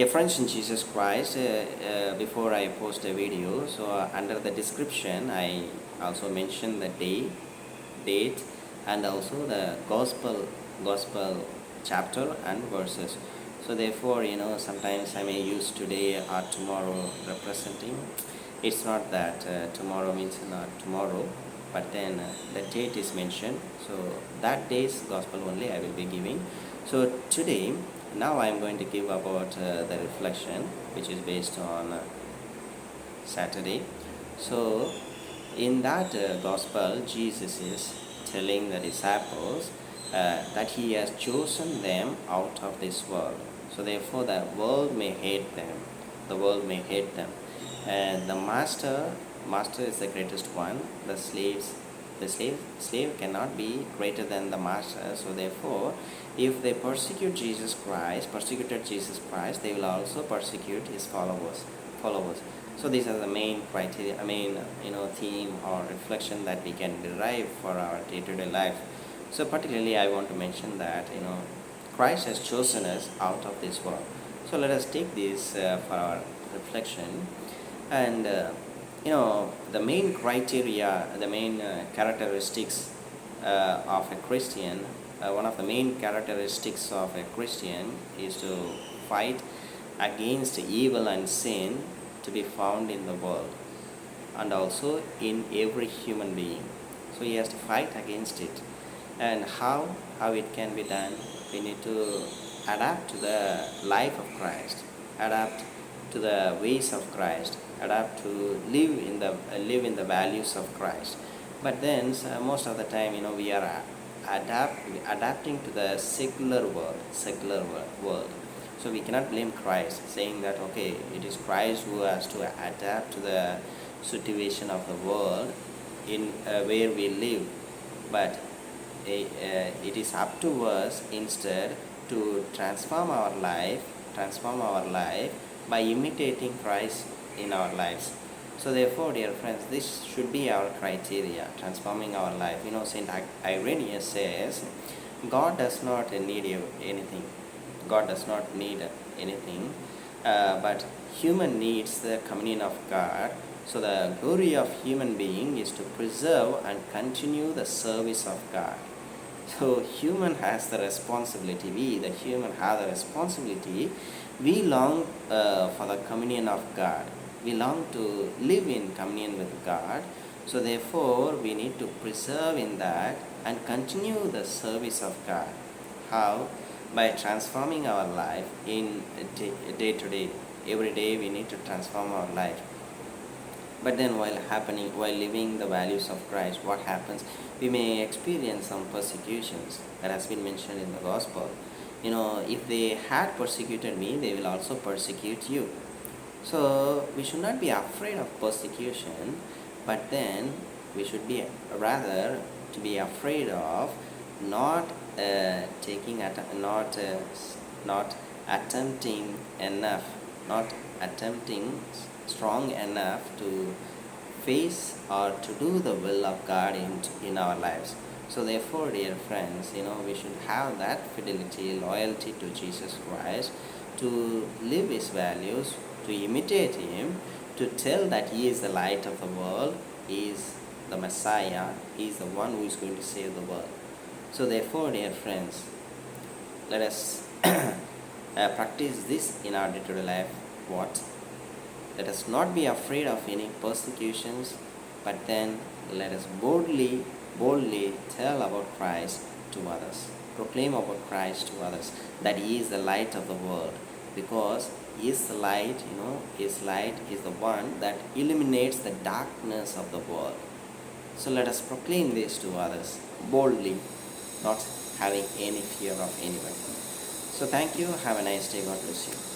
Dear friends in Jesus Christ, before I post a video, so under the description I also mention the date, and also the gospel chapter and verses. So therefore, sometimes I may use today or tomorrow representing. It's not that tomorrow means not tomorrow, but then the date is mentioned. So that day's gospel only I will be giving. So today, now I am going to give about the reflection, which is based on Saturday. So in that gospel, Jesus is telling the disciples that he has chosen them out of this world. So therefore, the world may hate them. The world may hate them, and the master is the greatest one. The slave cannot be greater than the master. So therefore, if they persecuted Jesus Christ, they will also persecute his followers. So these are the main criteria, theme or reflection that we can derive for our day-to-day life. So particularly I want to mention that Christ has chosen us out of this world. So let us take this for our reflection. And the main criteria, the main characteristics of a Christian, one of the main characteristics of a Christian is to fight against evil and sin to be found in the world and also in every human being. So he has to fight against it. And how it can be done? We need to adapt to the life of Christ, adapt to the ways of Christ, adapt to live in the values of Christ. But then most of the time, we are adapting to the secular world. So we cannot blame Christ, saying that okay, it is Christ who has to adapt to the situation of the world in where we live. But it is up to us instead to transform our life by imitating Christ in our lives. So therefore, dear friends, this should be our criteria, transforming our life. Saint Irenaeus says, God does not need anything. God does not need anything, but human needs the communion of God. So the glory of human being is to preserve and continue the service of God. So human has the responsibility. The human have the responsibility. We long for the communion of God. We long to live in communion with God. So therefore, we need to preserve in that and continue the service of God. How? By transforming our life in day to day. Every day we need to transform our life. But then while living the values of Christ, what happens? We may experience some persecutions that has been mentioned in the gospel. If they had persecuted me, they will also persecute you. So we should not be afraid of persecution, but then we should be rather to be afraid of not not attempting enough, not attempting strong enough to face or to do the will of God in our lives. So therefore, dear friends, we should have that fidelity, loyalty to Jesus Christ, to live his values, to imitate him, to tell that he is the light of the world, he is the Messiah, he is the one who is going to save the world. So therefore, dear friends, let us practice this in our day-to-day life. What? Let us not be afraid of any persecutions, but then let us boldly tell about Christ to others. Proclaim about Christ to others, that he is the light of the world, because his light, his light is the one that illuminates the darkness of the world. So let us proclaim this to others boldly, not having any fear of anyone. So thank you. Have a nice day. God bless you.